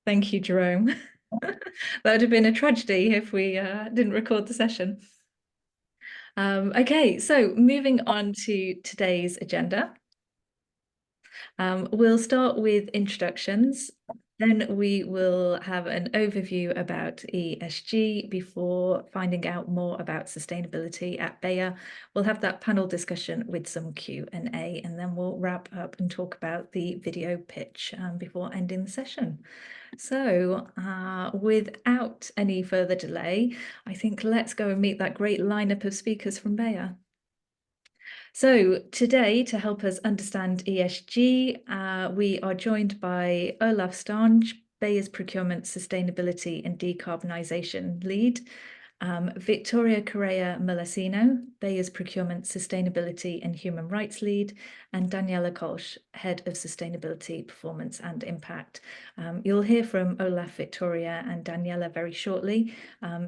Thank you, Jerome. That would have been a tragedy if we didn't record the session. Okay, so moving on to today's agenda. We'll start with introductions. Then we will have an overview about ESG before finding out more about sustainability at Bayer. We'll have that panel discussion with some Q&A, and then we'll wrap up and talk about the video pitch before ending the session. So without any further delay, I think let's go and meet that great lineup of speakers from Bayer. So today, to help us understand ESG, we are joined by Olaf Stange, Bayer's Procurement Sustainability and Decarbonisation Lead, Victoria Correa Molesino, Bayer's Procurement Sustainability and Human Rights Lead, and Daniela Kolsch, Head of Sustainability, Performance and Impact. You'll hear from Olaf, Victoria and Daniela very shortly.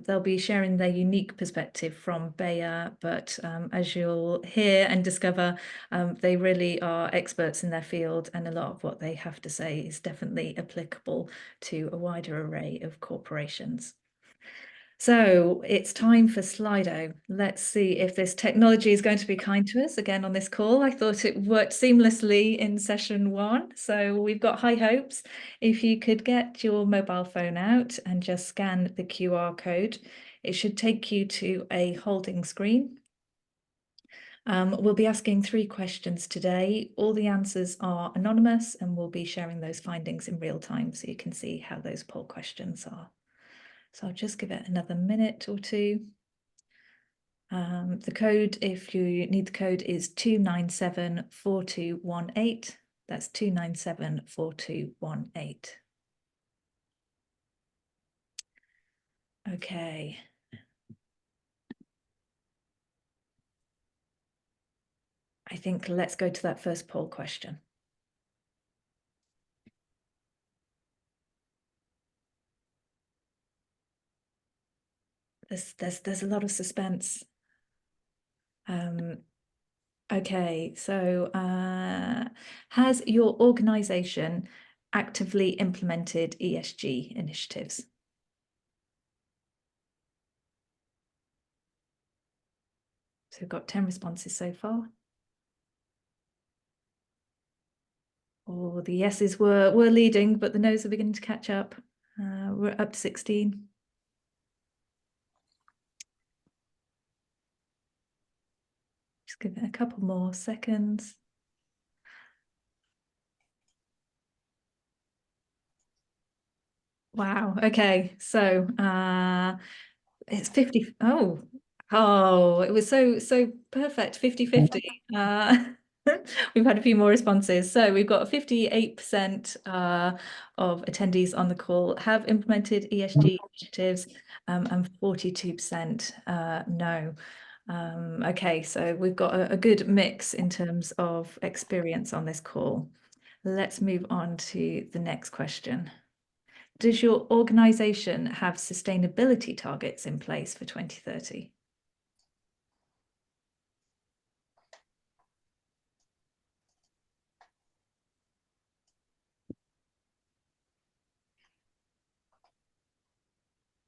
They'll be sharing their unique perspective from Bayer, but as you'll hear and discover, they really are experts in their field, and a lot of what they have to say is definitely applicable to a wider array of corporations. So it's time for Slido. Let's see if this technology is going to be kind to us again on this call. I thought it worked seamlessly in session one, so we've got high hopes. If you could get your mobile phone out and just scan the QR code, it should take you to a holding screen. We'll be asking 3 questions today. All the answers are anonymous, and we'll be sharing those findings in real time so you can see how those poll questions are. So I'll just give it another minute or two. The code, if you need the code, is 2974218. That's 2974218. Okay. I think let's go to that first poll question. There's a lot of suspense. Okay, so has your organization actively implemented ESG initiatives? So we've got 10 responses so far. Oh, the yeses were leading, but the noes are beginning to catch up. We're up to 16. Just give it a couple more seconds. Wow. Okay. So it's 50. Oh, it was so perfect. 50-50. We've had a few more responses. So we've got 58% of attendees on the call have implemented ESG initiatives, and 42% no. Okay, so we've got a good mix in terms of experience on this call. Let's move on to the next question. Does your organization have sustainability targets in place for 2030?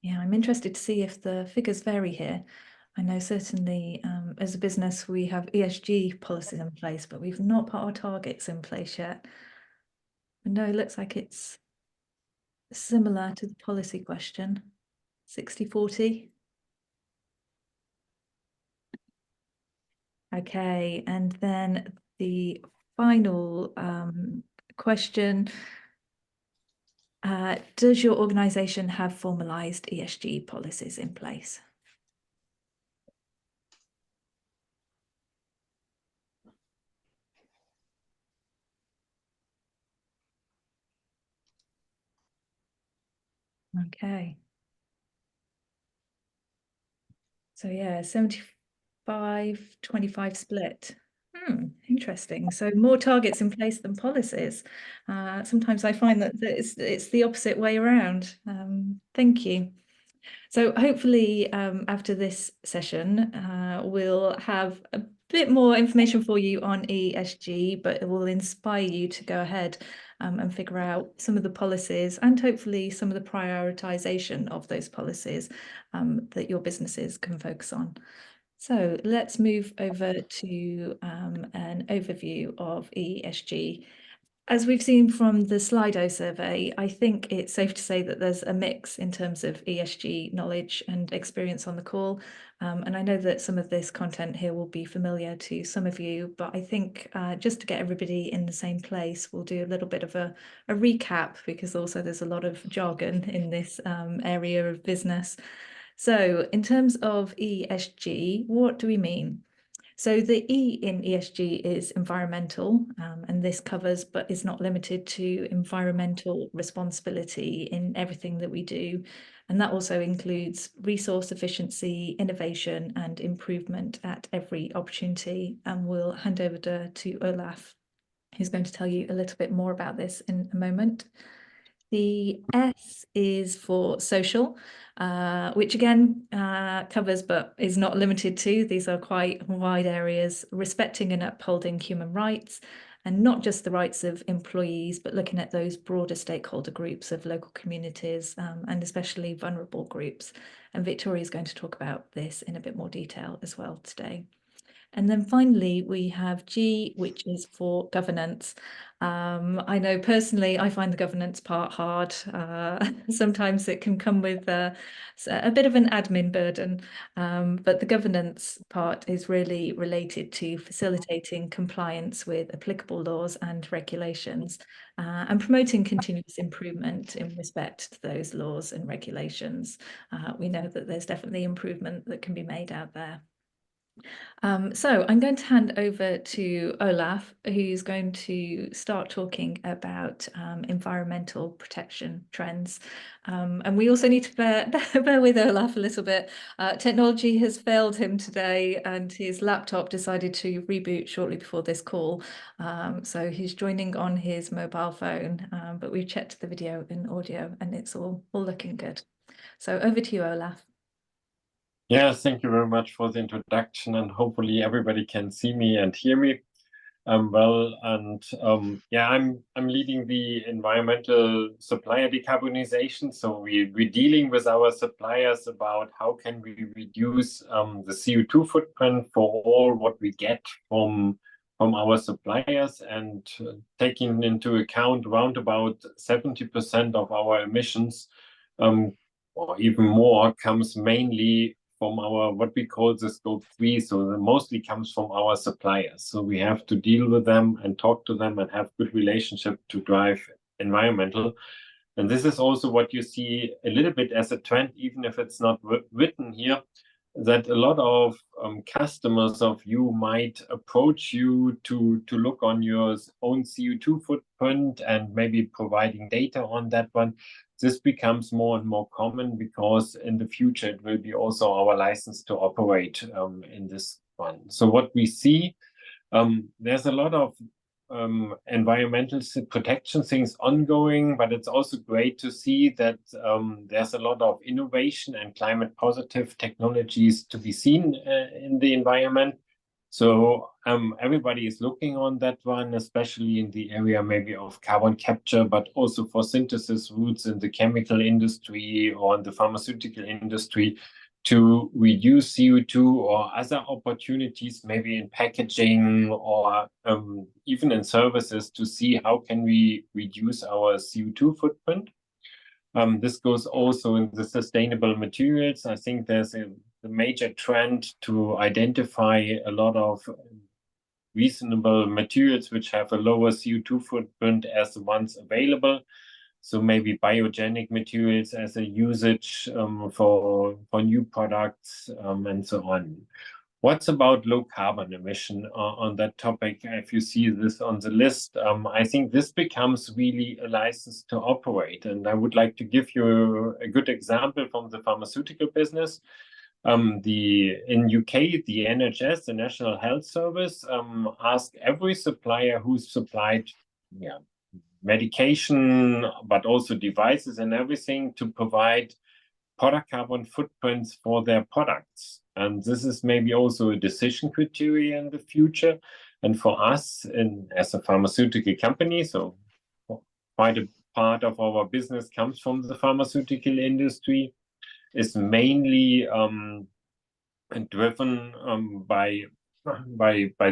Yeah, I'm interested to see if the figures vary here. I know certainly as a business we have ESG policies in place, but we've not put our targets in place yet. No, it looks like it's similar to the policy question, 60-40. Okay, and then the final question. Does your organization have formalized ESG policies in place? Okay. So yeah, 75-25 split. Interesting. So more targets in place than policies. Sometimes I find that it's the opposite way around. Thank you. So hopefully after this session, we'll have a bit more information for you on ESG, but it will inspire you to go ahead and figure out some of the policies and hopefully some of the prioritization of those policies that your businesses can focus on. So let's move over to an overview of ESG. As we've seen from the Slido survey, I think it's safe to say that there's a mix in terms of ESG knowledge and experience on the call. And I know that some of this content here will be familiar to some of you, but I think just to get everybody in the same place, we'll do a little bit of a recap, because also there's a lot of jargon in this area of business. So in terms of ESG, what do we mean? So the E in ESG is environmental, and this covers but is not limited to environmental responsibility in everything that we do. And that also includes resource efficiency, innovation, and improvement at every opportunity. And we'll hand over to Olaf, who's going to tell you a little bit more about this in a moment. The S is for social, which again covers but is not limited to, these are quite wide areas, respecting and upholding human rights, and not just the rights of employees, but looking at those broader stakeholder groups of local communities and especially vulnerable groups. And Victoria is going to talk about this in a bit more detail as well today. And then finally, we have G, which is for governance. I know personally, I find the governance part hard. Sometimes it can come with a bit of an admin burden, but the governance part is really related to facilitating compliance with applicable laws and regulations and promoting continuous improvement in respect to those laws and regulations. We know that there's definitely improvement that can be made out there. So I'm going to hand over to Olaf, who's going to start talking about environmental protection trends. And we also need to bear with Olaf a little bit. Technology has failed him today, and his laptop decided to reboot shortly before this call. So he's joining on his mobile phone, but we've checked the video and audio, and it's all looking good. So over to you, Olaf. Yeah, thank you very much for the introduction, and hopefully everybody can see me and hear me well. And yeah, I'm leading the environmental supplier decarbonization. So we're dealing with our suppliers about how can we reduce the CO2 footprint for all what we get from our suppliers, and taking into account around about 70% of our emissions, or even more, comes mainly from our what we call the scope 3, so it mostly comes from our suppliers. So we have to deal with them and talk to them and have good relationship to drive environmental. And this is also what you see a little bit as a trend, even if it's not written here, that a lot of customers of you might approach you to look on your own CO2 footprint and maybe providing data on that one. This becomes more and more common, because in the future it will be also our license to operate in this one. So what we see, there's a lot of environmental protection things ongoing, but it's also great to see that there's a lot of innovation and climate positive technologies to be seen in the environment. So everybody is looking on that one, especially in the area maybe of carbon capture, but also for synthesis routes in the chemical industry or in the pharmaceutical industry, to reduce CO2, or other opportunities, maybe in packaging or even in services, to see how can we reduce our CO2 footprint. This goes also in the sustainable materials. I think there's a major trend to identify a lot of reasonable materials which have a lower CO2 footprint as the ones available. So maybe biogenic materials as a usage for new products and so on. What's about low carbon emission on that topic? If you see this on the list, I think this becomes really a license to operate. And I would like to give you a good example from the pharmaceutical business. In UK, the NHS, the National Health Service, asked every supplier who's supplied medication, but also devices and everything, to provide product carbon footprints for their products. And this is maybe also a decision criteria in the future. And for us, as a pharmaceutical company, so quite a part of our business comes from the pharmaceutical industry, is mainly driven by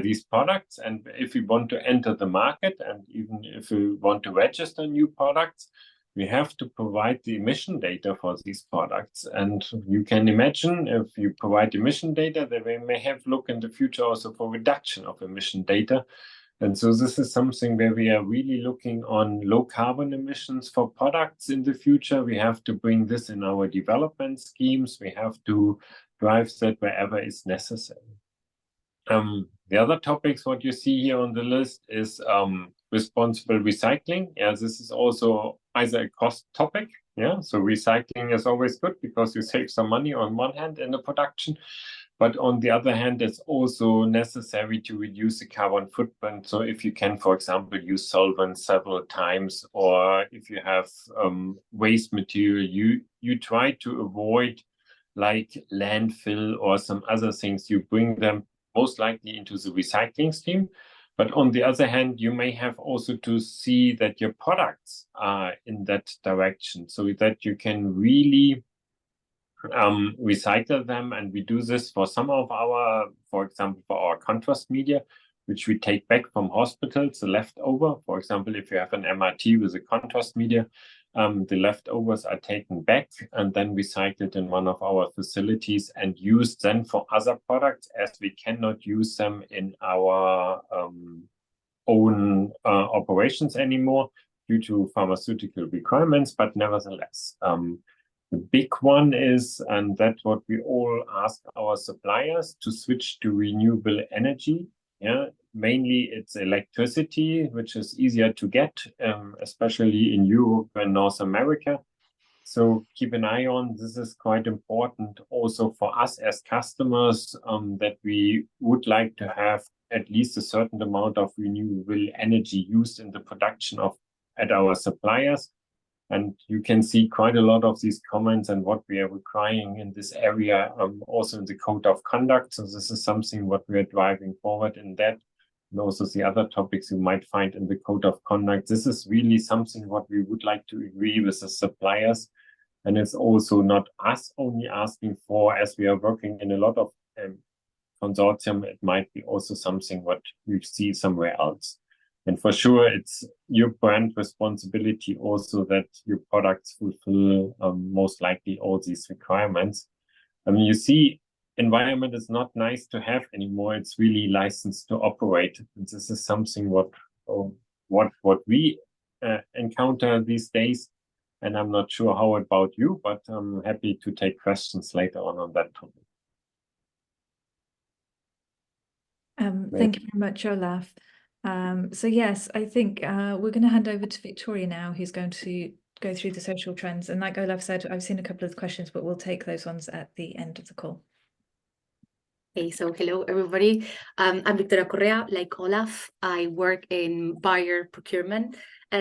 these products. And if we want to enter the market, and even if we want to register new products, we have to provide the emission data for these products. And you can imagine, if you provide emission data, that we may have look in the future also for reduction of emission data. And so this is something where we are really looking on low carbon emissions for products in the future. We have to bring this in our development schemes. We have to drive that wherever is necessary. The other topics, what you see here on the list is responsible recycling. Yeah, this is also either a cost topic. Yeah, so recycling is always good because you save some money on one hand in the production, but on the other hand, it's also necessary to reduce the carbon footprint. So if you can, for example, use solvents several times, or if you have waste material, you try to avoid like landfill or some other things. You bring them most likely into the recycling stream. But on the other hand, you may have also to see that your products are in that direction so that you can really recycle them. And we do this for some of our, for example, for our contrast media, which we take back from hospitals, the leftover. For example, if you have an MRT with a contrast media, the leftovers are taken back and then recycled in one of our facilities and used then for other products, as we cannot use them in our own operations anymore due to pharmaceutical requirements. But nevertheless, the big one is, and that's what we all ask our suppliers, to switch to renewable energy. Yeah, mainly it's electricity, which is easier to get, especially in Europe and North America. So keep an eye on, this is quite important also for us as customers, that we would like to have at least a certain amount of renewable energy used in the production at our suppliers. And you can see quite a lot of these comments and what we are requiring in this area, also in the code of conduct. So this is something what we are driving forward in that. And also the other topics you might find in the code of conduct. This is really something what we would like to agree with the suppliers. And it's also not us only asking for, as we are working in a lot of consortium, it might be also something what we see somewhere else. And for sure, it's your brand responsibility also that your products fulfill most likely all these requirements. I mean, you see, environment is not nice to have anymore. It's really licensed to operate. And this is something what we encounter these days. And I'm not sure how about you, but I'm happy to take questions later on that topic. Thank you very much, Olaf. So yes, I think we're going to hand over to Victoria now, who's going to go through the social trends. And like Olaf said, I've seen a couple of questions, but we'll take those ones at the end of the call. Okay, so hello, everybody. I'm Victoria Correa. Like Olaf, I work in buyer procurement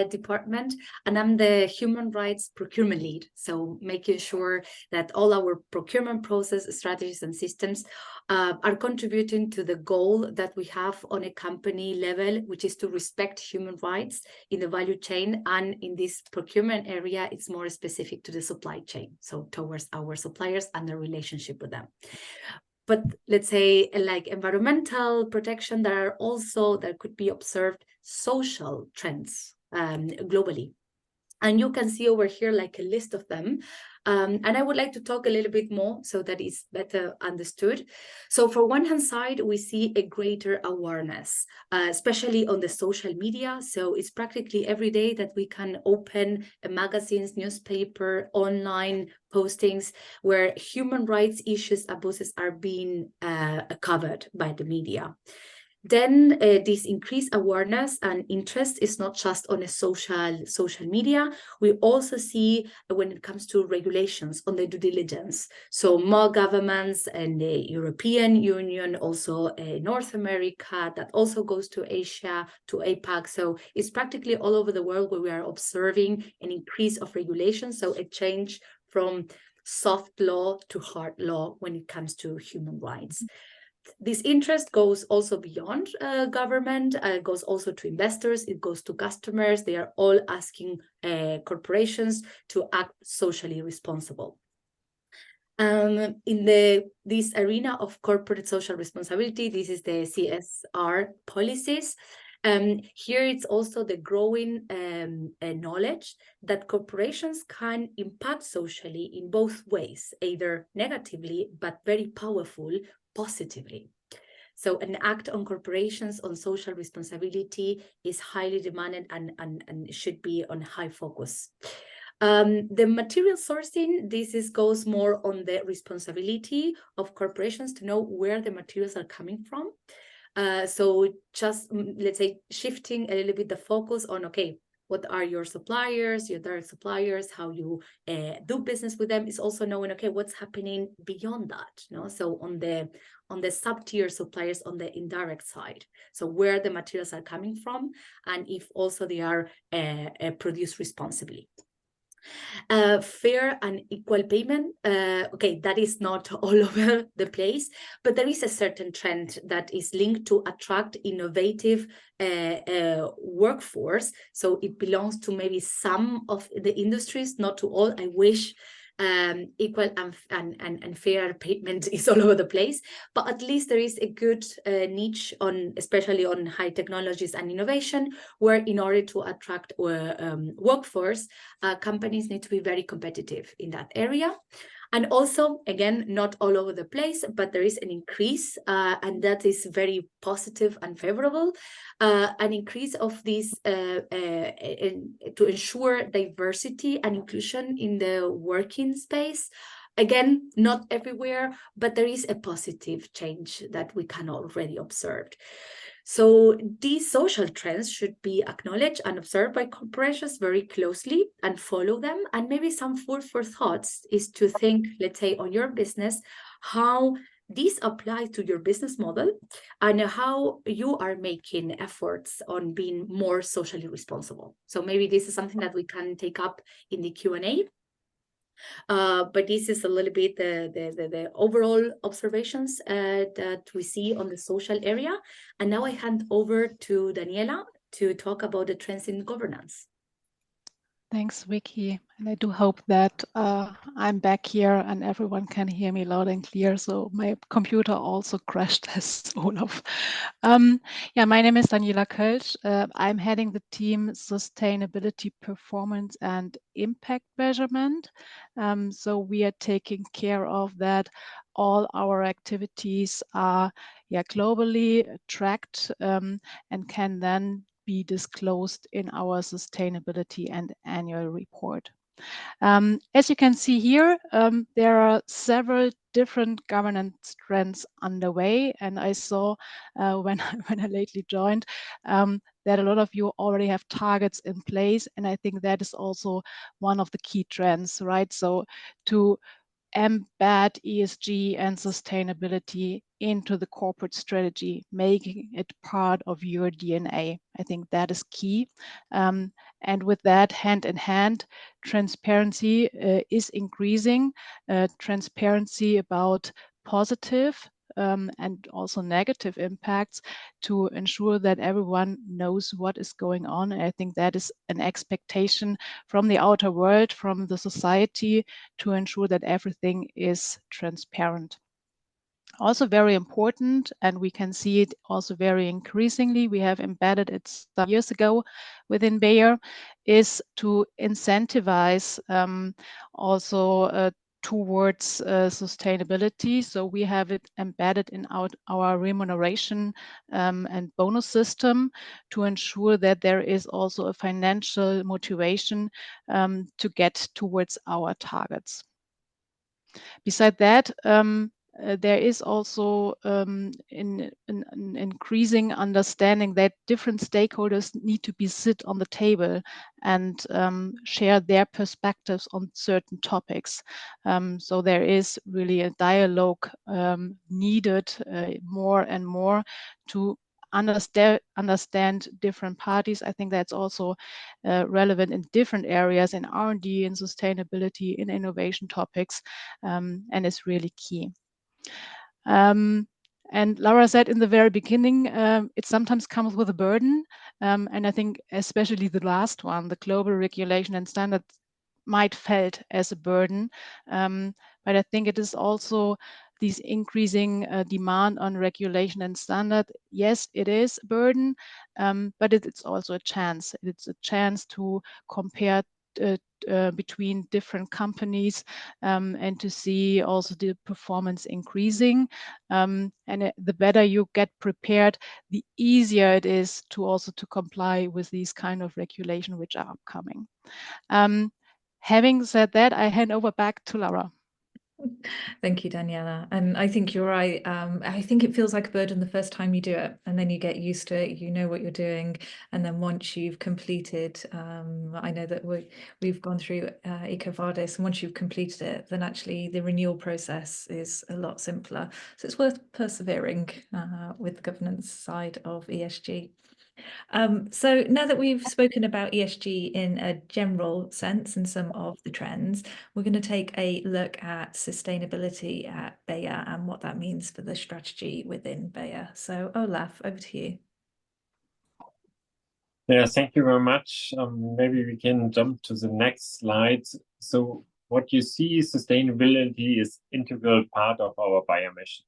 department, and I'm the human rights procurement lead. So making sure that all our procurement process, strategies, and systems are contributing to the goal that we have on a company level, which is to respect human rights in the value chain. And in this procurement area, it's more specific to the supply chain, so towards our suppliers and the relationship with them. But let's say like environmental protection, there could be observed social trends globally. And you can see over here like a list of them. And I would like to talk a little bit more so that it's better understood. So for one hand side, we see a greater awareness, especially on the social media. So it's practically every day that we can open a magazines, newspaper, online postings where human rights issues, abuses are being covered by the media. Then this increased awareness and interest is not just on a social media. We also see when it comes to regulations on the due diligence. So more governments and the European Union, also North America, that also goes to Asia, to APAC. So it's practically all over the world where we are observing an increase of regulation. So a change from soft law to hard law when it comes to human rights. This interest goes also beyond government, goes also to investors, it goes to customers. They are all asking corporations to act socially responsible. In this arena of corporate social responsibility, this is the CSR policies. Here it's also the growing knowledge that corporations can impact socially in both ways, either negatively, but very powerful, positively. So an act on corporations on social responsibility is highly demanded and should be on high focus. The material sourcing, goes more on the responsibility of corporations to know where the materials are coming from. So just, let's say, shifting a little bit the focus on, okay, what are your suppliers, your direct suppliers, how you do business with them, is also knowing, okay, what's happening beyond that, you know? So on the sub-tier suppliers on the indirect side, so where the materials are coming from, and if also they are produced responsibly. Fair and equal payment, okay, that is not all over the place, but there is a certain trend that is linked to attract innovative workforce. So it belongs to maybe some of the industries, not to all. I wish equal and fair payment is all over the place, but at least there is a good niche on, especially on high technologies and innovation, where in order to attract workforce, companies need to be very competitive in that area. And also, again, not all over the place, but there is an increase, and that is very positive and favorable, an increase of this to ensure diversity and inclusion in the working space. Again, not everywhere, but there is a positive change that we can already observe. So these social trends should be acknowledged and observed by corporations very closely and follow them. And maybe some food for thoughts is to think, let's say, on your business, how this applies to your business model and how you are making efforts on being more socially responsible. So maybe this is something that we can take up in the Q&A. But this is a little bit the overall observations that we see on the social area. And now I hand over to Daniela to talk about the trends in governance. Thanks, Vicky. And I do hope that I'm back here and everyone can hear me loud and clear. So my computer also crashed as Olaf. Yeah, my name is Daniela Kölsch. I'm heading the team Sustainability Performance and Impact Measurement. So we are taking care of that. All our activities are globally tracked and can then be disclosed in our sustainability and annual report. As you can see here, there are several different governance trends underway, and I saw when I lately joined that a lot of you already have targets in place, and I think that is also one of the key trends, right? So to embed ESG and sustainability into the corporate strategy, making it part of your DNA. I think that is key. And with that, hand in hand, transparency is increasing. Transparency about positive and also negative impacts to ensure that everyone knows what is going on. And I think that is an expectation from the outer world, from the society, to ensure that everything is transparent. Also very important, and we can see it also very increasingly, we have embedded it some years ago within Bayer, is to incentivize also towards sustainability. So we have it embedded in our remuneration and bonus system to ensure that there is also a financial motivation to get towards our targets. Beside that, there is also an increasing understanding that different stakeholders need to be sit on the table and share their perspectives on certain topics. So there is really a dialogue needed more and more to understand different parties. I think that's also relevant in different areas, in R&D, in sustainability, in innovation topics, and is really key. And Laura said in the very beginning, it sometimes comes with a burden. And I think especially the last one, the global regulation and standards, might felt as a burden. But I think it is also this increasing demand on regulation and standard. Yes, it is a burden, but it's also a chance. It's a chance to compare between different companies and to see also the performance increasing. And the better you get prepared, the easier it is to also to comply with these kind of regulation which are upcoming. Having said that, I hand over back to Laura. Thank you, Daniela. And I think you're right. I think it feels like a burden the first time you do it, and then you get used to it, you know what you're doing. And then once you've completed, I know that we've gone through EcoVadis, and once you've completed it, then actually the renewal process is a lot simpler. So it's worth persevering with the governance side of ESG. So now that we've spoken about ESG in a general sense and some of the trends, we're going to take a look at sustainability at Bayer and what that means for the strategy within Bayer. So Olaf, over to you. Yeah, thank you very much. Maybe we can jump to the next slide. So what you see, sustainability is integral part of our Bayer mission.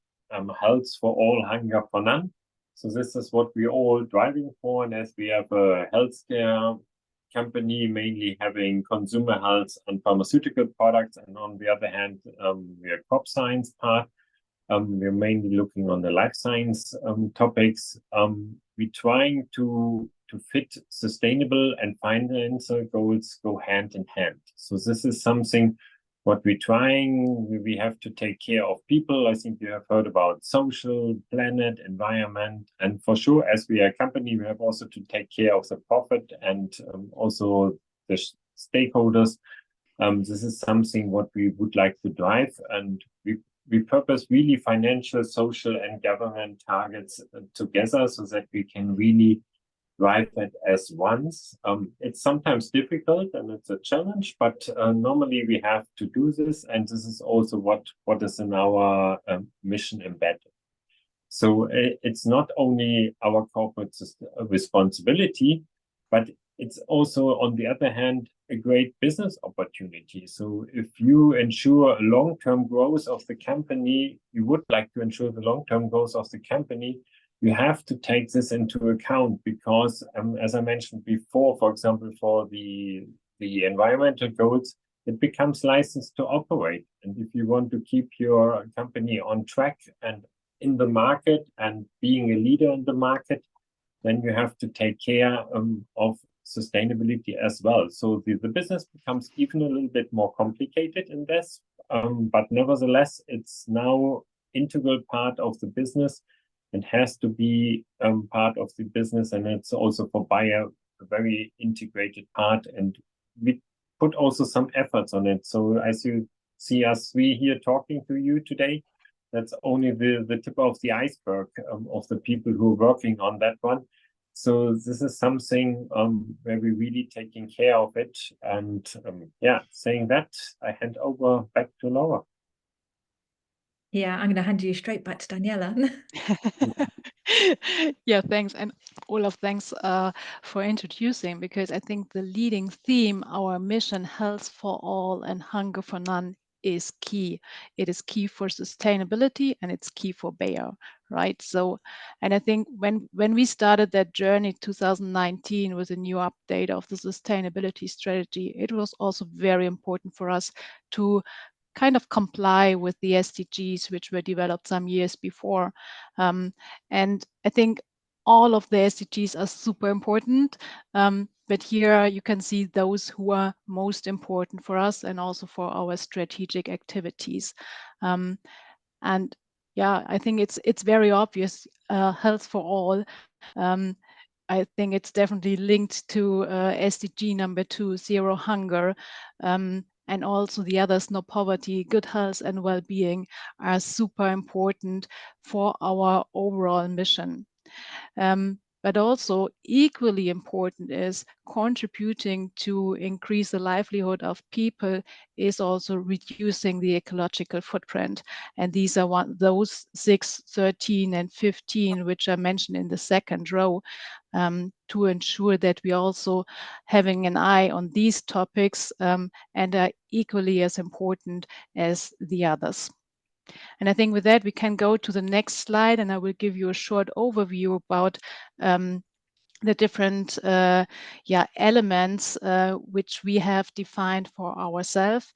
Health for all, hunger for none. So this is what we're all driving for. And as we have a healthcare company, mainly having consumer health and pharmaceutical products, and on the other hand, we are crop science part. We're mainly looking on the life science topics. We're trying to fit sustainable and financial goals go hand in hand. So this is something what we're trying. We have to take care of people. I think you have heard about social, planet, environment, and for sure, as we are a company, we have also to take care of the profit and also the stakeholders. This is something what we would like to drive, and we purpose really financial, social, and government targets together so that we can really drive it as once. It's sometimes difficult and it's a challenge, but normally we have to do this, and this is also what is in our mission embedded. So it's not only our corporate responsibility, but it's also, on the other hand, a great business opportunity. So if you ensure long-term growth of the company, you would like to ensure the long-term growth of the company, you have to take this into account because, as I mentioned before, for example, for the environmental goals, it becomes licensed to operate. And if you want to keep your company on track and in the market and being a leader in the market, then you have to take care of sustainability as well. So the business becomes even a little bit more complicated in this, but nevertheless, it's now integral part of the business and has to be part of the business. And it's also for Bayer a very integrated part. And we put also some efforts on it. So as you see us three here talking to you today, that's only the tip of the iceberg of the people who are working on that one. So this is something where we're really taking care of it. And yeah, saying that, I hand over back to Laura. Yeah, I'm going to hand you straight back to Daniela. Yeah, thanks. And Olaf, thanks for introducing, because I think the leading theme, our mission, health for all and hunger for none, is key. It is key for sustainability and it's key for Bayer, right? So, and I think when we started that journey 2019 with a new update of the sustainability strategy, it was also very important for us to kind of comply with the SDGs, which were developed some years before. And I think all of the SDGs are super important. But here you can see those who are most important for us and also for our strategic activities. And yeah, I think it's very obvious, health for all. I think it's definitely linked to SDG number 2, zero hunger. And also the others, no poverty, good health and well-being, are super important for our overall mission. but also equally important is contributing to increase the livelihood of people is also reducing the ecological footprint. And these are those 6, 13, and 15, which are mentioned in the second row, to ensure that we also having an eye on these topics and are equally as important as the others. And I think with that, we can go to the next slide, and I will give you a short overview about the different elements which we have defined for ourselves.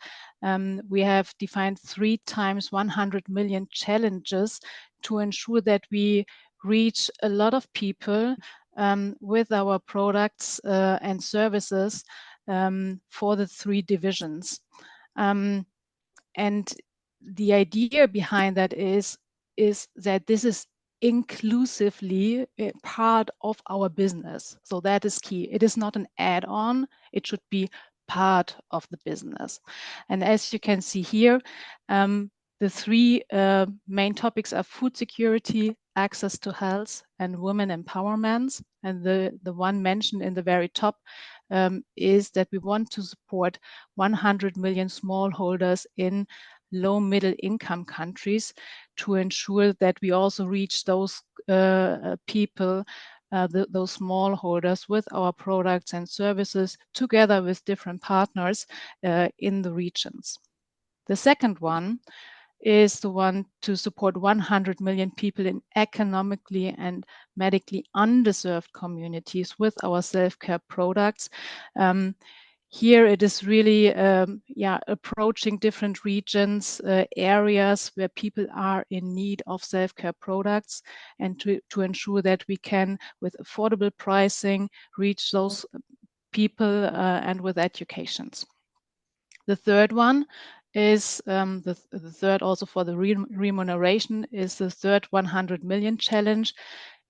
We have defined 3 times 100 million challenges to ensure that we reach a lot of people with our products and services for the 3 divisions. And the idea behind that is that this is inclusively part of our business. So that is key. It is not an add-on. It should be part of the business. And as you can see here, the 3 main topics are food security, access to health, and women empowerment. And the one mentioned in the very top is that we want to support 100 million smallholders in low middle income countries to ensure that we also reach those people, those smallholders with our products and services together with different partners in the regions. The second one is the one to support 100 million people in economically and medically underserved communities with our self-care products. Here it is really approaching different regions, areas where people are in need of self-care products, and to ensure that we can, with affordable pricing, reach those people and with educations. The third one is the third also for the remuneration is the third 100 million challenge.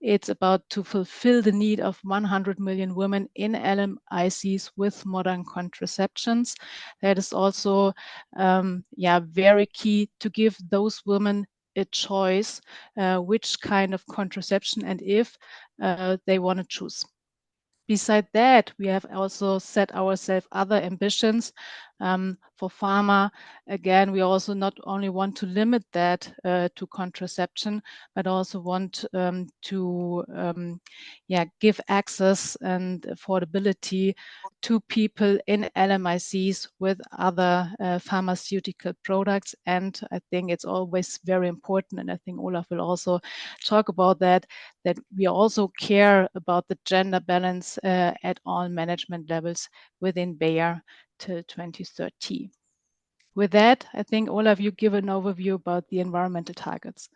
It's about to fulfill the need of 100 million women in LMICs with modern contraceptions. That is also very key to give those women a choice which kind of contraception and if they want to choose. Beside that, we have also set ourselves other ambitions. For pharma, again, we also not only want to limit that to contraception, but also want to give access and affordability to people in LMICs with other pharmaceutical products. And I think it's always very important, and I think Olaf will also talk about that we also care about the gender balance at all management levels within Bayer till 2030. With that, I think Olaf, you give an overview about the environmental targets.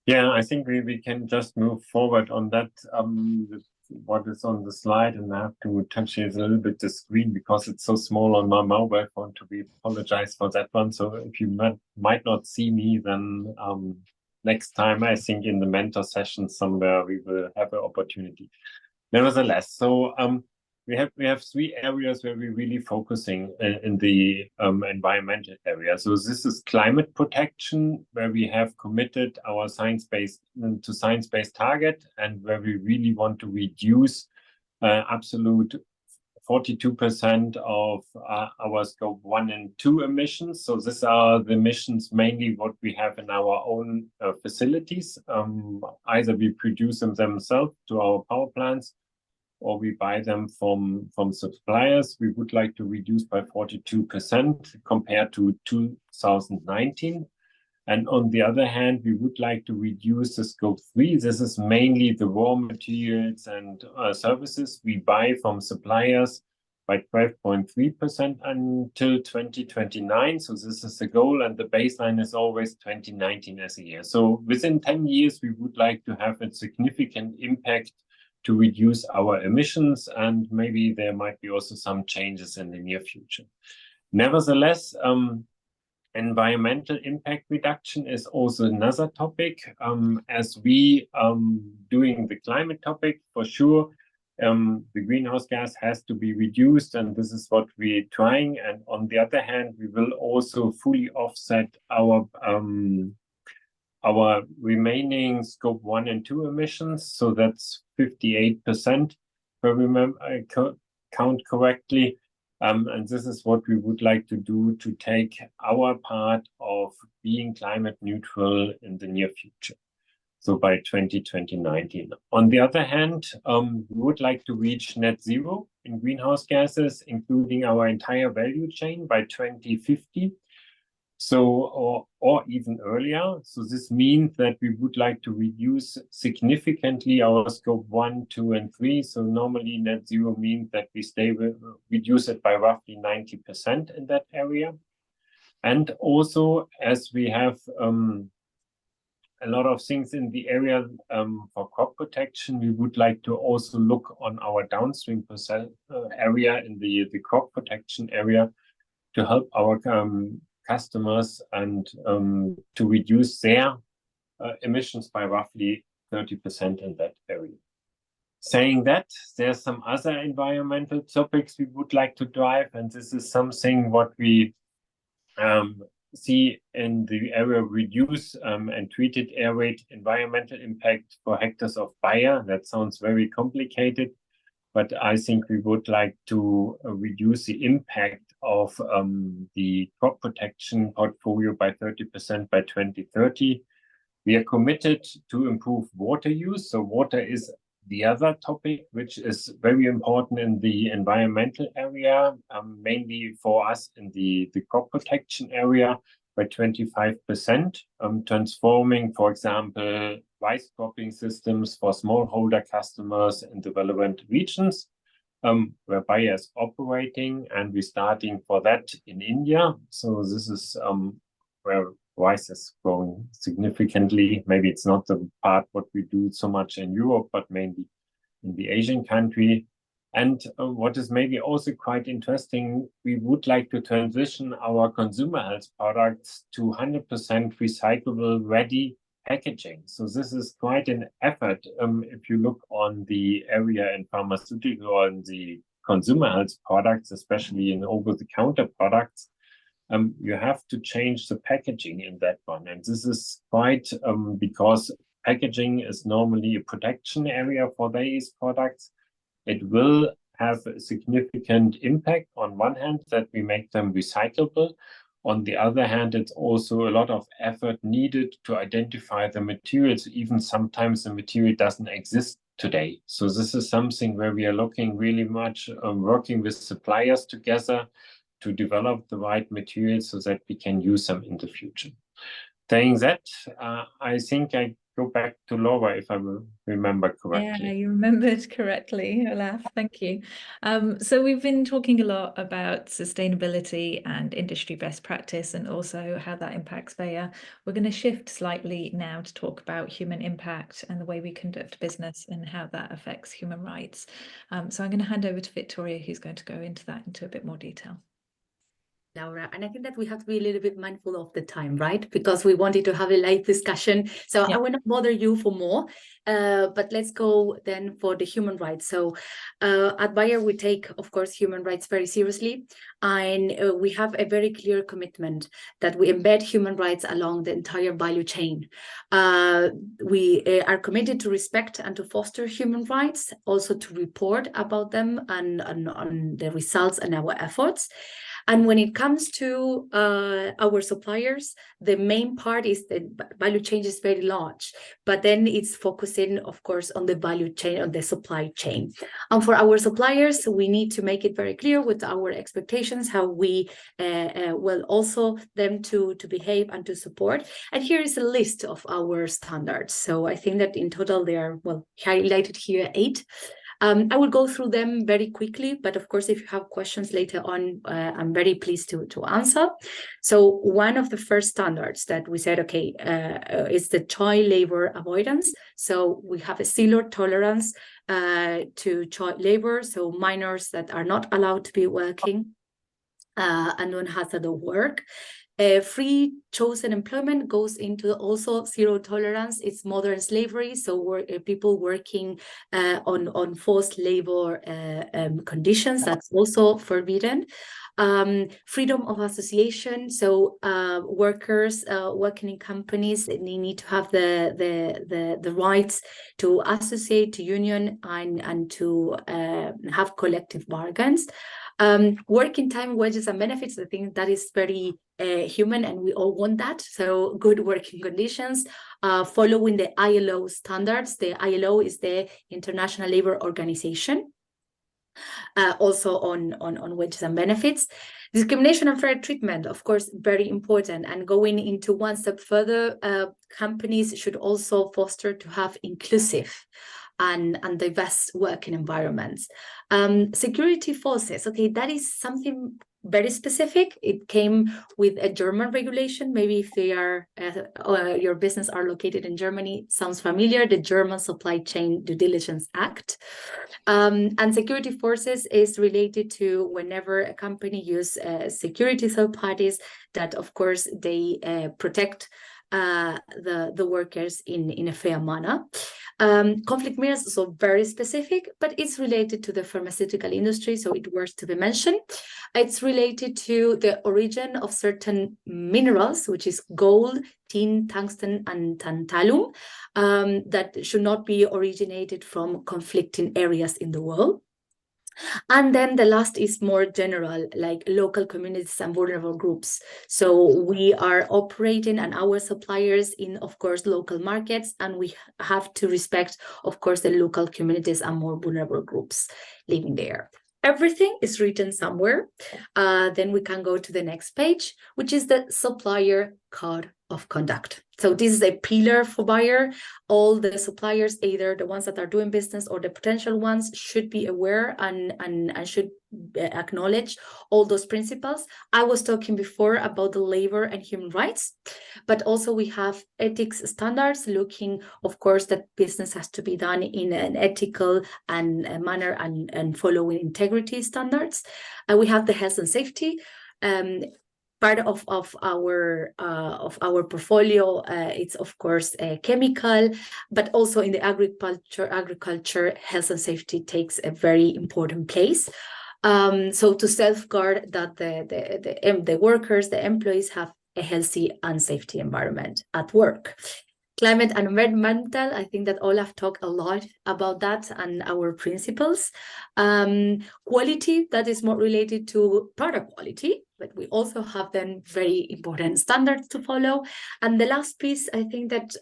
Yeah, I think we can just move forward on that. What is on the slide, and I have to touch it a little bit the screen because it's so small on my mobile phone. We apologize for that one. So if you might not see me, then next time I think in the mentor session somewhere we will have an opportunity. Nevertheless, so we have 3 areas where we're really focusing in the environmental area. So this is climate protection, where we have committed our science-based target, and where we really want to reduce absolute 42% of our scope 1 and 2 emissions. So these are the emissions mainly what we have in our own facilities. Either we produce them themselves to our power plants, or we buy them from suppliers. We would like to reduce by 42% compared to 2019. And on the other hand, we would like to reduce the scope 3. This is mainly the raw materials and services we buy from suppliers by 12.3% until 2029. So this is the goal, and the baseline is always 2019 as a year. So within 10 years, we would like to have a significant impact to reduce our emissions, and maybe there might be also some changes in the near future. Nevertheless, environmental impact reduction is also another topic. As we doing the climate topic, for sure, the greenhouse gas has to be reduced, and this is what we're trying. And on the other hand, we will also fully offset our our remaining scope 1 and 2 emissions. So that's 58%, if I remember, I count correctly. And this is what we would like to do to take our part of being climate neutral in the near future. So by 2019. On the other hand, we would like to reach net zero in greenhouse gases, including our entire value chain by 2050. So, or even earlier. So this means that we would like to reduce significantly our scope 1, 2, and 3. So normally net zero means that we reduce it by roughly 90% in that area. And also, as we have a lot of things in the area for crop protection, we would like to also look on our downstream area in the crop protection area to help our customers and to reduce their emissions by roughly 30% in that area. Saying that, there's some other environmental topics we would like to drive, and this is something what we see in the area reduce and treated air rate environmental impact for hectares of Bayer. That sounds very complicated, but I think we would like to reduce the impact of the crop protection portfolio by 30% by 2030. We are committed to improve water use. So water is the other topic, which is very important in the environmental area, mainly for us in the crop protection area by 25%, transforming, for example, rice cropping systems for smallholder customers in the relevant regions where Bayer is operating, and we're starting for that in India. So this is where rice is growing significantly. Maybe it's not the part what we do so much in Europe, but mainly in the Asian country. And what is maybe also quite interesting, we would like to transition our consumer health products to 100% recyclable ready packaging. So this is quite an effort. If you look on the area in pharmaceutical or in the consumer health products, especially in over-the-counter products, you have to change the packaging in that one. And this is quite because packaging is normally a protection area for these products. It will have a significant impact on one hand that we make them recyclable. On the other hand, it's also a lot of effort needed to identify the materials. Even sometimes the material doesn't exist today. So this is something where we are looking really much working with suppliers together to develop the right materials so that we can use them in the future. Saying that, I think I go back to Laura if I remember correctly. Yeah, you remembered correctly, Olaf. Thank you. So we've been talking a lot about sustainability and industry best practice and also how that impacts Bayer. We're going to shift slightly now to talk about human impact and the way we conduct business and how that affects human rights. So I'm going to hand over to Victoria, who's going to go into that into a bit more detail. Laura, and I think that we have to be a little bit mindful of the time, right? Because we wanted to have a live discussion. So I will not bother you for more, but let's go then for the human rights. So at Bayer, we take, of course, human rights very seriously. And we have a very clear commitment that we embed human rights along the entire value chain. We are committed to respect and to foster human rights, also to report about them and on the results and our efforts. And when it comes to our suppliers, the main part is the value chain is very large, but then it's focusing, of course, on the value chain, on the supply chain. And for our suppliers, we need to make it very clear with our expectations, how we will also them to behave and to support. And here is a list of our standards. So I think that in total, they are, well, highlighted here 8. I will go through them very quickly, but of course, if you have questions later on, I'm very pleased to answer. So one of the first standards that we said, okay, is the child labor avoidance. So we have a zero tolerance to child labor, so minors that are not allowed to be working and non-hazardous work. Free chosen employment goes into also zero tolerance. It's modern slavery, so people working on forced labor conditions, that's also forbidden. Freedom of association. So workers working in companies, they need to have the rights to associate, to union, and to have collective bargains. Working time, wages, and benefits, I think that is very human, and we all want that. So good working conditions, following the ILO standards. The ILO is the International Labour Organization. Also on wages and benefits. Discrimination and fair treatment, of course, very important. And going into one step further, companies should also foster to have inclusive and diverse working environments. Security forces, okay, that is something very specific. It came with a German regulation. Maybe if they are your business are located in Germany, sounds familiar, the German Supply Chain Due Diligence Act. And security forces is related to whenever a company use security third parties that, of course, they protect the workers in a fair manner. Conflict minerals, so very specific, but it's related to the pharmaceutical industry, so it worth to be mentioned. It's related to the origin of certain minerals, which is gold, tin, tungsten, and tantalum, that should not be originated from conflicting areas in the world. And then the last is more general, like local communities and vulnerable groups. So we are operating and our suppliers in, of course, local markets, and we have to respect, of course, the local communities and more vulnerable groups living there. Everything is written somewhere. Then we can go to the next page, which is the supplier code of conduct. So this is a pillar for Bayer. All the suppliers, either the ones that are doing business or the potential ones, should be aware and should acknowledge all those principles. I was talking before about the labor and human rights, but also we have ethics standards, looking, of course, that business has to be done in an ethical and manner and following integrity standards. We have the health and safety. Part of our portfolio, it's of course chemical, but also in the agriculture, health and safety takes a very important place. So to safeguard that the workers, the employees have a healthy and safety environment at work. Climate and environmental, I think that Olaf talked a lot about that and our principles. Quality, that is more related to product quality, but we also have then very important standards to follow. And the last piece, I think that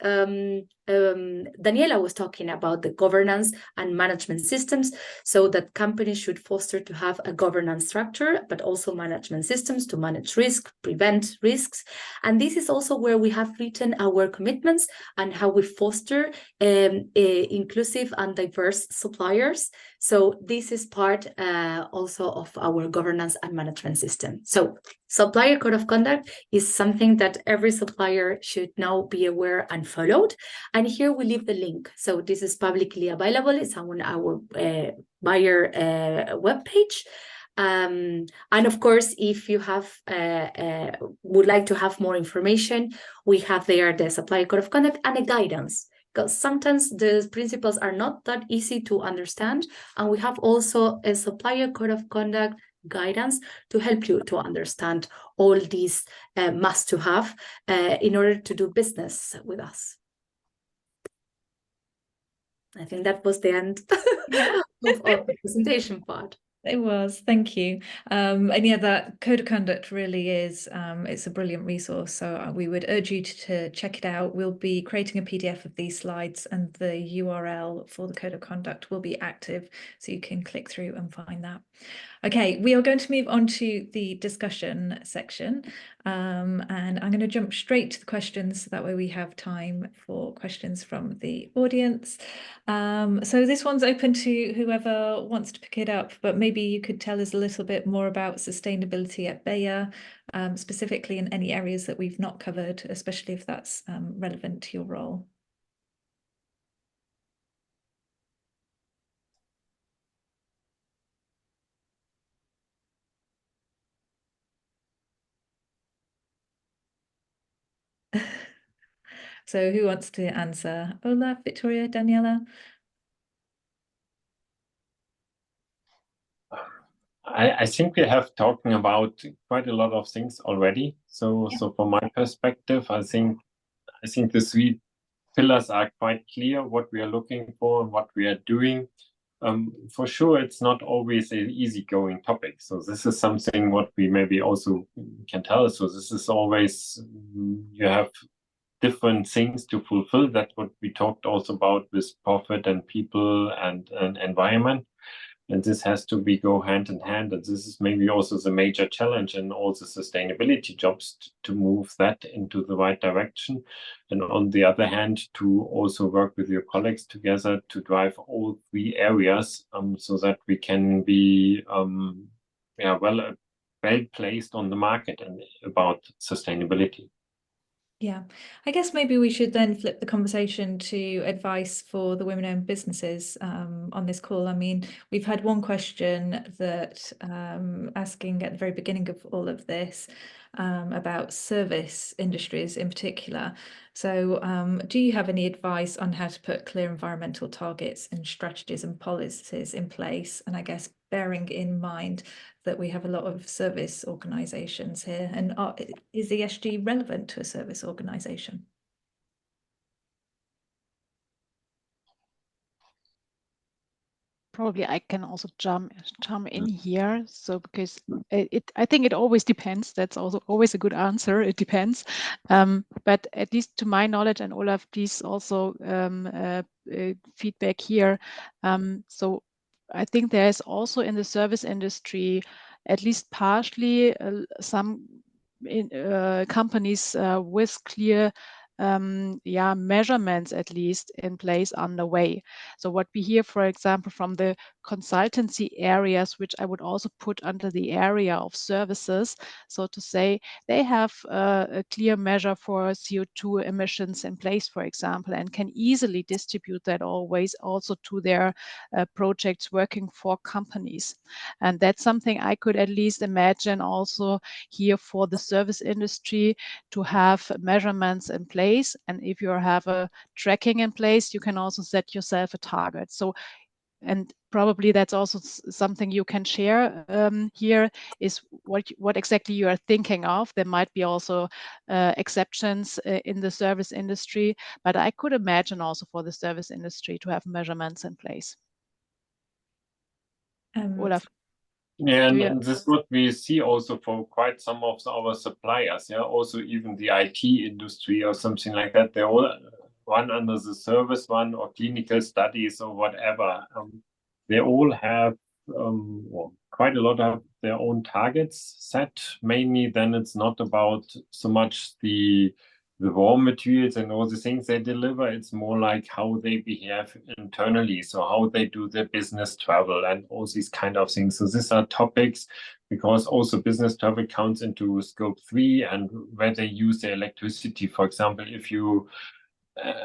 Daniela was talking about the governance and management systems, so that companies should foster to have a governance structure, but also management systems to manage risk, prevent risks. And this is also where we have written our commitments and how we foster inclusive and diverse suppliers. So this is part also of our governance and management system. So supplier code of conduct is something that every supplier should now be aware and followed. And here we leave the link. So this is publicly available. It's on our Bayer webpage. And of course, if you have would like to have more information, we have there the supplier code of conduct and a guidance, because sometimes the principles are not that easy to understand. And we have also a supplier code of conduct guidance to help you to understand all these must to have in order to do business with us. I think that was the end of the presentation part. It was, thank you. And yeah, that code of conduct really is, it's a brilliant resource. So we would urge you to check it out. We'll be creating a PDF of these slides, and the URL for the code of conduct will be active, so you can click through and find that. Okay, we are going to move on to the discussion section, and I'm going to jump straight to the questions, so that way we have time for questions from the audience. So this one's open to whoever wants to pick it up, but maybe you could tell us a little bit more about sustainability at Bayer, specifically in any areas that we've not covered, especially if that's relevant to your role. So who wants to answer? Olaf, Victoria, Daniela? I think we have talking about quite a lot of things already. So from my perspective, I think the three pillars are quite clear what we are looking for and what we are doing. For sure, it's not always an easygoing topic. So this is something what we maybe also can tell. So this is always, you have different things to fulfill. That's what we talked also about with profit and people and environment. And this has to be go hand in hand. And this is maybe also the major challenge in all the sustainability jobs to move that into the right direction. And on the other hand, to also work with your colleagues together to drive all three areas so that we can be well placed on the market and about sustainability. Yeah, I guess maybe we should then flip the conversation to advice for the women-owned businesses on this call. I mean, we've had one question that asking at the very beginning of all of this about service industries in particular. So do you have any advice on how to put clear environmental targets and strategies and policies in place? And I guess bearing in mind that we have a lot of service organisations here, and is ESG relevant to a service organisation? Probably I can also jump in here. So because I think it always depends. That's also always a good answer. It depends. But at least to my knowledge, and Olaf, please also feedback here. So I think there's also in the service industry, at least partially, some companies with clear measurements at least in place underway. So what we hear, for example, from the consultancy areas, which I would also put under the area of services, so to say, they have a clear measure for CO2 emissions in place, for example, and can easily distribute that always also to their projects working for companies. And that's something I could at least imagine also here for the service industry, to have measurements in place. And if you have a tracking in place, you can also set yourself a target. So, and probably that's also something you can share here, is what exactly you are thinking of. There might be also exceptions in the service industry, but I could imagine also for the service industry to have measurements in place. Olaf. Yeah, and this is what we see also for quite some of our suppliers. Yeah, also even the IT industry or something like that. They all run under the service one or clinical studies or whatever. They all have quite a lot of their own targets set. Mainly, then it's not about so much the raw materials and all the things they deliver. It's more like how they behave internally. So how they do their business travel and all these kind of things. So these are topics because also business travel counts into scope 3 and where they use their electricity. For example, if you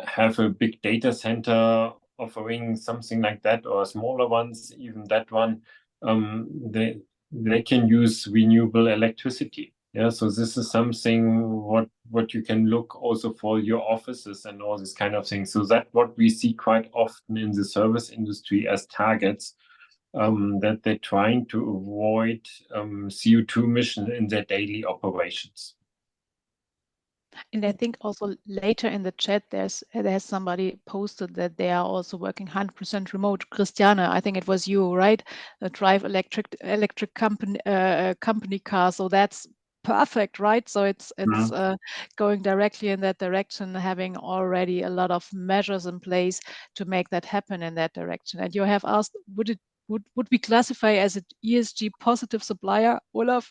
have a big data center offering something like that, or smaller ones, even that one, they can use renewable electricity. Yeah, so this is something what you can look also for your offices and all these kind of things. So that what we see quite often in the service industry as targets, that they're trying to avoid CO2 emission in their daily operations. And I think also later in the chat, there's somebody posted that they are also working 100% remote. Christiane, I think it was you, right? Drive electric company car. So that's perfect, right? So it's going directly in that direction, having already a lot of measures in place to make that happen in that direction. And you have asked, would we classify as an ESG positive supplier, Olaf?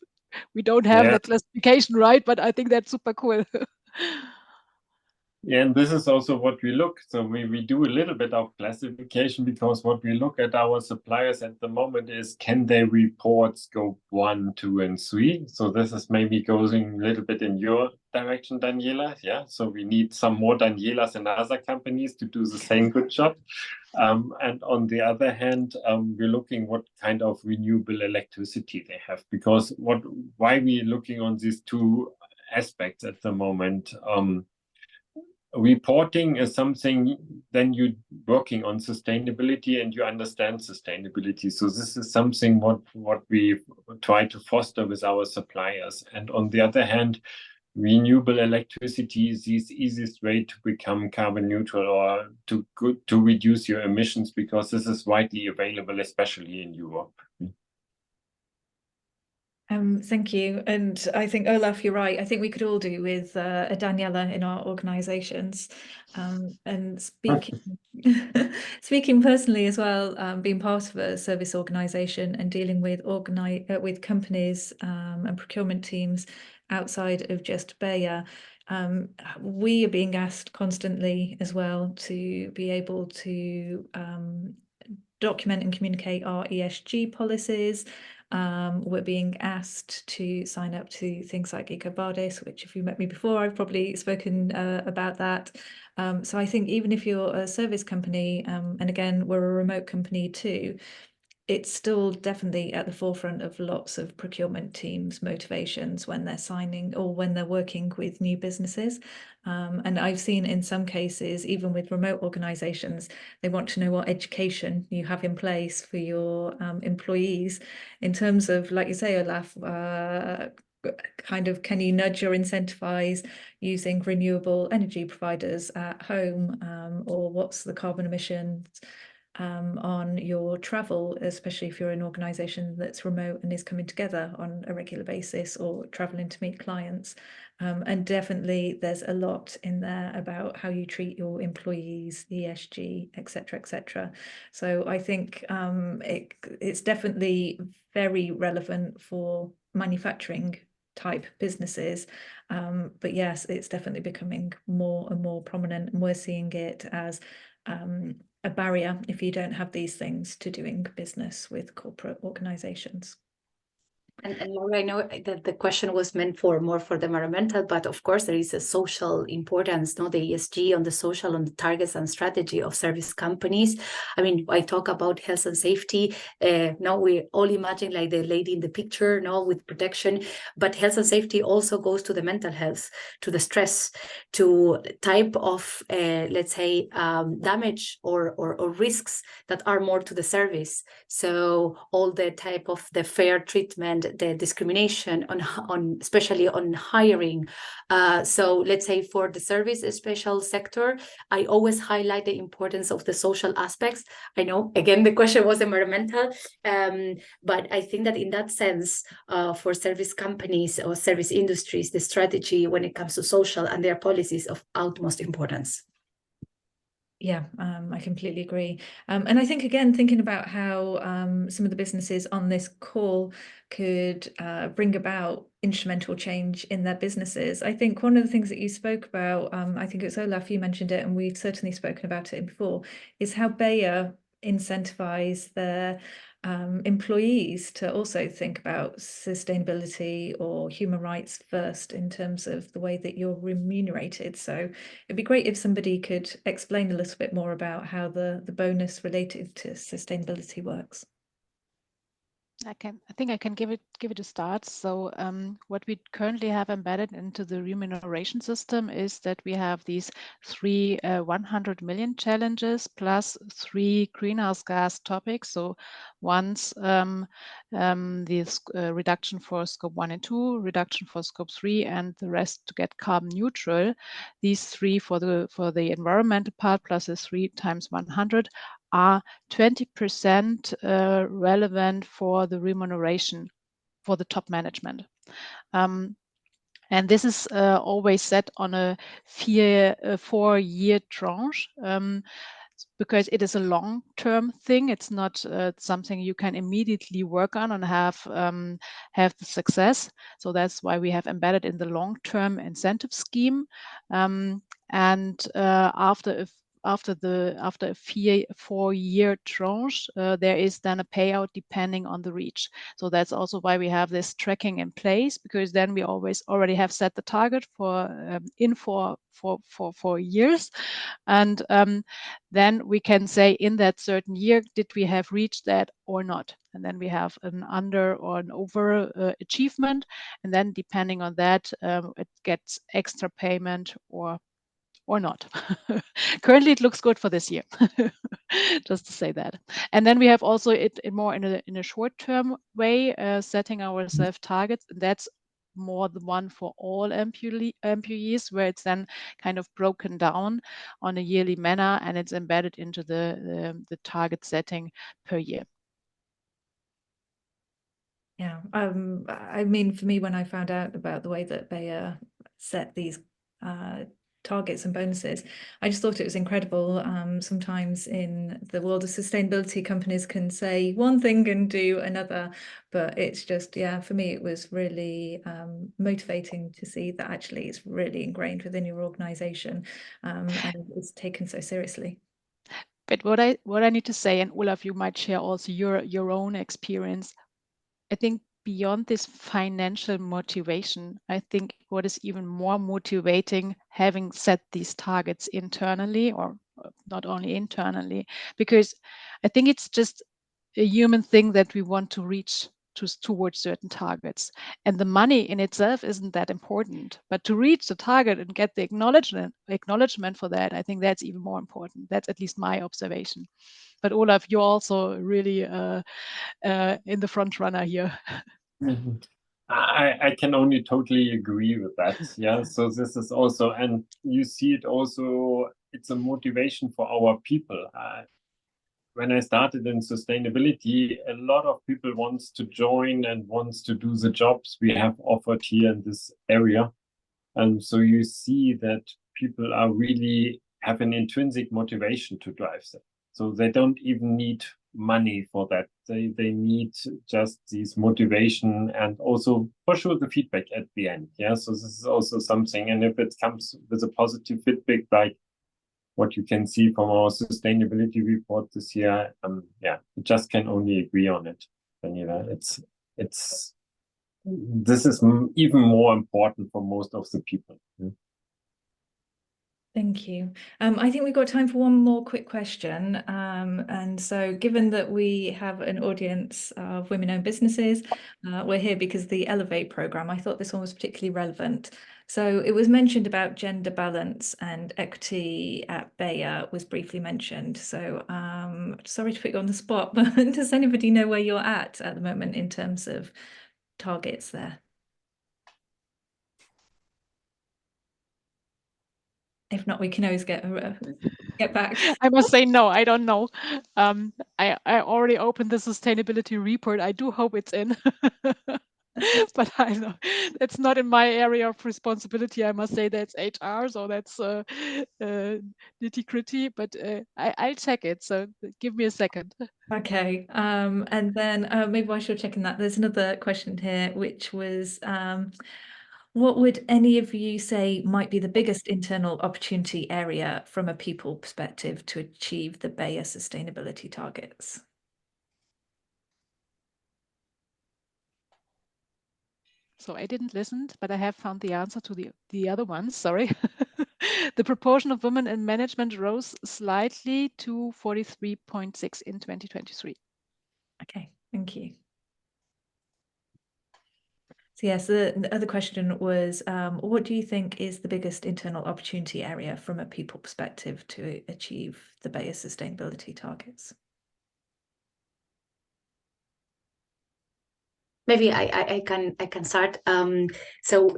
We don't have that classification, right? But I think that's super cool. Yeah, and this is also what we look. So we do a little bit of classification because what we look at our suppliers at the moment is, can they report scope 1, 2, and 3? So this is maybe going a little bit in your direction, Daniela. Yeah, so we need some more Danielas and other companies to do the same good job. And on the other hand, we're looking what kind of renewable electricity they have, because why we're looking on these two aspects at the moment. reporting is something, then you're working on sustainability and you understand sustainability. So this is something what we try to foster with our suppliers. And on the other hand, renewable electricity is the easiest way to become carbon neutral or to reduce your emissions, because this is widely available, especially in Europe. Thank you. And I think, Olaf, you're right. I think we could all do with a Daniela in our organizations. And speaking personally as well, being part of a service organization and dealing with companies and procurement teams outside of just Bayer, we are being asked constantly as well to be able to document and communicate our ESG policies. We're being asked to sign up to things like EcoVadis, which if you met me before, I've probably spoken about that. So I think even if you're a service company, and again, we're a remote company too, it's still definitely at the forefront of lots of procurement teams' motivations when they're signing or when they're working with new businesses. And I've seen in some cases, even with remote organizations, they want to know what education you have in place for your employees in terms of, like you say, Olaf, kind of can you nudge or incentivize using renewable energy providers at home, or what's the carbon emissions on your travel, especially if you're an organization that's remote and is coming together on a regular basis or traveling to meet clients. And definitely there's a lot in there about how you treat your employees, ESG, etc., etc. So I think it's definitely very relevant for manufacturing type businesses. But yes, it's definitely becoming more and more prominent, and we're seeing it as a barrier if you don't have these things to doing business with corporate organizations. And Laura, I know that the question was meant for more for the environmental, but of course there is a social importance, no, the ESG on the social, on the targets and strategy of service companies. I mean, I talk about health and safety. Now we all imagine like the lady in the picture, no, with protection, but health and safety also goes to the mental health, to the stress, to type of, let's say, damage or risks that are more to the service. So all the type of the fair treatment, the discrimination on especially on hiring. So let's say for the service special sector, I always highlight the importance of the social aspects. I know, again, the question was environmental, but I think that in that sense, for service companies or service industries, the strategy when it comes to social and their policies of utmost importance. Yeah, I completely agree. And I think, again, thinking about how some of the businesses on this call could bring about instrumental change in their businesses. I think one of the things that you spoke about, I think it's Olaf, you mentioned it, and we've certainly spoken about it before, is how Bayer incentivize their employees to also think about sustainability or human rights first in terms of the way that you're remunerated. So it'd be great if somebody could explain a little bit more about how the bonus related to sustainability works. I think I can give it a start. So what we currently have embedded into the remuneration system is that we have these three 100 million challenges plus 3 greenhouse gas topics. So one's this reduction for scope 1 and 2, reduction for scope 3, and the rest to get carbon neutral. These 3 for the environmental part plus the 3 times 100 are 20% relevant for the remuneration for the top management. And this is always set on a 4-year tranche, because it is a long-term thing. It's not something you can immediately work on and have the success. So that's why we have embedded in the long-term incentive scheme. And after a 4-year tranche, there is then a payout depending on the reach. So that's also why we have this tracking in place, because then we already have set the target for 4 years, and then we can say in that certain year, did we have reached that or not? And then we have an under or an over achievement, and then depending on that, it gets extra payment or or not. Currently, it looks good for this year, just to say that. And then we have also it more in a short-term way, setting ourselves targets. And that's more the one for all employees, where it's then kind of broken down on a yearly manner, and it's embedded into the target setting per year. Yeah, I mean, for me, when I found out about the way that Bayer set these targets and bonuses, I just thought it was incredible. Sometimes in the world of sustainability, companies can say one thing and do another, but it's just, yeah, for me, it was really motivating to see that actually it's really ingrained within your organization, and it's taken so seriously. But what I need to say, and Olaf, you might share also your own experience. I think beyond this financial motivation, I think what is even more motivating, having set these targets internally, or not only internally, because I think it's just a human thing that we want to reach towards certain targets. And the money in itself isn't that important, but to reach the target and get the acknowledgement for that, I think that's even more important. That's at least my observation. But Olaf, you're also really in the front runner here. I can only totally agree with that. Yeah. So this is also, and you see it also, it's a motivation for our people. When I started in sustainability, a lot of people wants to join and wants to do the jobs we have offered here in this area. And so you see that people are really have an intrinsic motivation to drive them. So they don't even need money for that. They need just this motivation and also for sure the feedback at the end. Yeah. So this is also something. And if it comes with a positive feedback, like what you can see from our sustainability report this year, yeah, I just can only agree on it. Daniela, this is even more important for most of the people. Thank you. I think we've got time for one more quick question. And so given that we have an audience of women-owned businesses, we're here because the Elevate programme, I thought this one was particularly relevant. So it was mentioned about gender balance and equity at Bayer was briefly mentioned. So sorry to put you on the spot, but does anybody know where you're at the moment in terms of targets there? If not, we can always get back. I must say, no, I don't know. I already opened the sustainability report. I do hope it's in, but I know it's not in my area of responsibility. I must say that's HR, so that's nitty gritty. But I'll check it. So give me a second. Okay, and then maybe while you're checking that, there's another question here, which was, what would any of you say might be the biggest internal opportunity area from a people perspective to achieve the Bayer sustainability targets? So I didn't listen, but I have found the answer to the other ones. Sorry. The proportion of women in management rose slightly to 43.6 in 2023. Okay, thank you. So yes, the other question was, what do you think is the biggest internal opportunity area from a people perspective to achieve the Bayer sustainability targets? Maybe I can start. So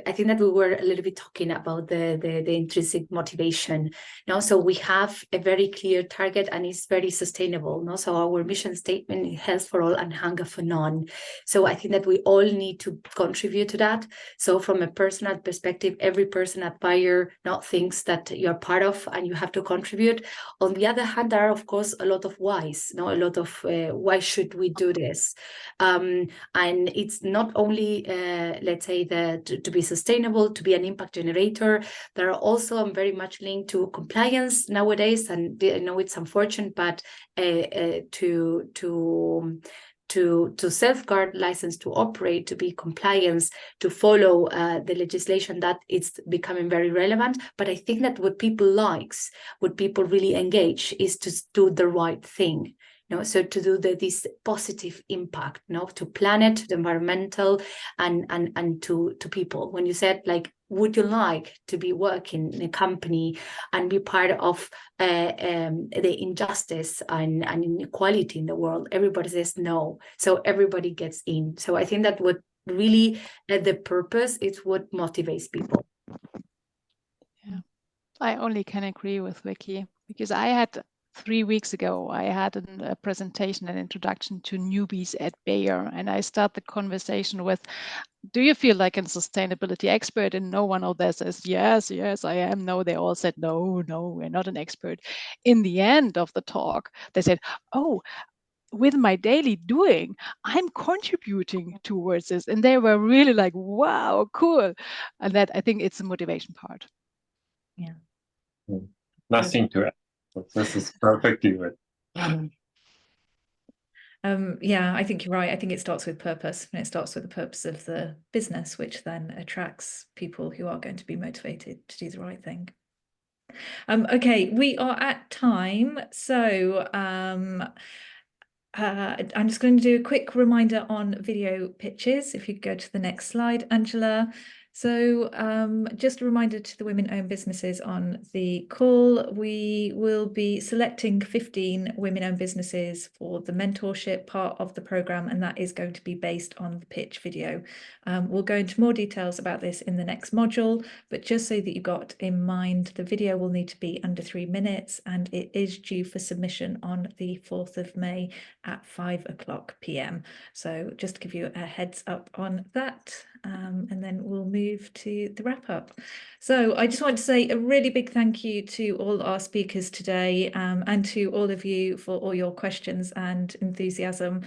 I think that we were a little bit talking about the intrinsic motivation. No, so we have a very clear target and it's very sustainable. No, so our mission statement is health for all and hunger for none. So I think that we all need to contribute to that. So from a personal perspective, every person at Bayer now thinks that you're part of and you have to contribute. On the other hand, there are of course a lot of whys. No, a lot of why should we do this? And it's not only, let's say, to be sustainable, to be an impact generator. There are also very much linked to compliance nowadays. And I know it's unfortunate, but to safeguard license to operate, to be compliance, to follow the legislation, that it's becoming very relevant. But I think that what people likes, what people really engage is to do the right thing. No, so to do this positive impact, no, to planet, to the environmental, and to people. When you said like, would you like to be working in a company and be part of the injustice and inequality in the world? Everybody says no, so everybody gets in. So I think that what really the purpose is what motivates people. Yeah, I only can agree with Vicky, because I had 3 weeks ago, I had a presentation, an introduction to newbies at Bayer, and I start the conversation with, do you feel like a sustainability expert? And no one of them says, yes, yes, I am. No, they all said, no, we're not an expert. In the end of the talk, they said, oh, with my daily doing, I'm contributing towards this. And they were really like, wow, cool. And that, I think it's the motivation part. Yeah. Nothing to add. This is perfectly good. Yeah, I think you're right. I think it starts with purpose, and it starts with the purpose of the business, which then attracts people who are going to be motivated to do the right thing. Okay, we are at time, so I'm just going to do a quick reminder on video pitches. If you could go to the next slide, Angela. So just a reminder to the women-owned businesses on the call, we will be selecting 15 women-owned businesses for the mentorship part of the programme, and that is going to be based on the pitch video. We'll go into more details about this in the next module, but just so that you've got in mind, the video will need to be under 3 minutes, and it is due for submission on the 4th of May at 5:00 p.m. So just to give you a heads up on that, and then we'll move to the wrap up. So I just want to say a really big thank you to all our speakers today, and to all of you for all your questions and enthusiasm.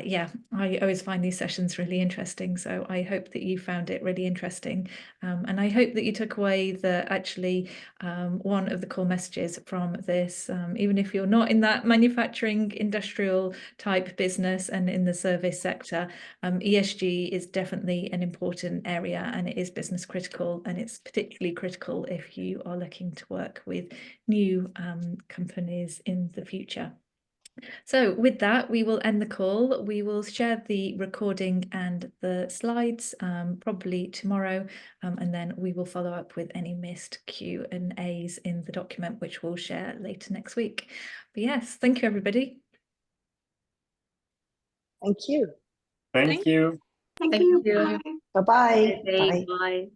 Yeah, I always find these sessions really interesting, so I hope that you found it really interesting, and I hope that you took away that actually one of the core messages from this, even if you're not in that manufacturing industrial type business and in the service sector, ESG is definitely an important area, and it is business critical, and it's particularly critical if you are looking to work with new companies in the future. So with that, we will end the call. We will share the recording and the slides probably tomorrow, and then we will follow up with any missed Q&As in the document, which we'll share later next week. But yes, thank you, everybody. Thank you. Thank you. Thank you. Bye-bye. Bye. Bye. Bye.